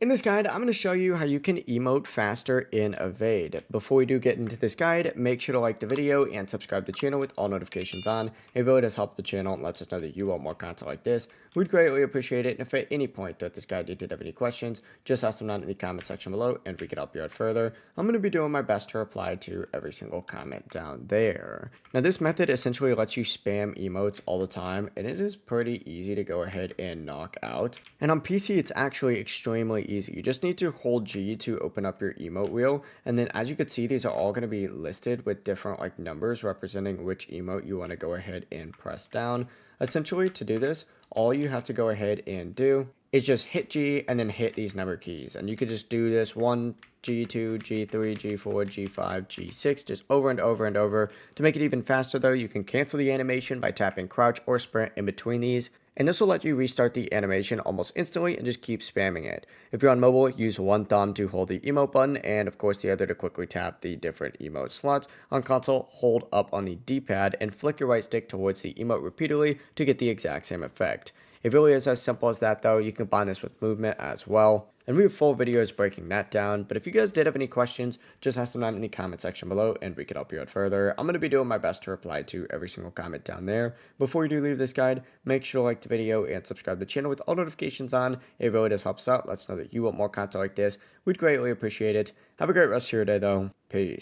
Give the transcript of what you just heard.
In this guide, I'm going to show you how you can emote faster in Evade. Before we do get into this guide, make sure to like the video and subscribe to the channel with all notifications on. It really does help the channel and lets us know that you want more content like this. We'd greatly appreciate it, and if at any point that this guide you did have any questions, just ask them down in the comment section below and we can help you out further. I'm going to be doing my best to reply to every single comment down there. Now this method essentially lets you spam emotes all the time, and it is pretty easy to go ahead and knock out. And on PC, it's actually extremely easy. You just need to hold G to open up your emote wheel, and then as you can see, these are all going to be listed with different numbers representing which emote you want to go ahead and press down. Essentially, to do this, all you have to go ahead and do is just hit G and then hit these number keys, and you could just do this 1 G2, G3, G4, G5, G6, just over and over and over. To make it even faster though, you can cancel the animation by tapping crouch or sprint in between these, and this will let you restart the animation almost instantly and just keep spamming it. If you're on mobile, use one thumb to hold the emote button, and of course the other to quickly tap the different emote slots. On console, hold up on the D-pad and flick your right stick towards the emote repeatedly to get the exact same effect. It really is as simple as that though. You can combine this with movement as well, and we have full videos breaking that down. But if you guys did have any questions, just ask them down in the comment section below and we can help you out further. I'm going to be doing my best to reply to every single comment down there. Before you do leave this guide, make sure to like the video and subscribe to the channel with all notifications on. It really does help us out. Let us know that you want more content like this. We'd greatly appreciate it. Have a great rest of your day though. Peace.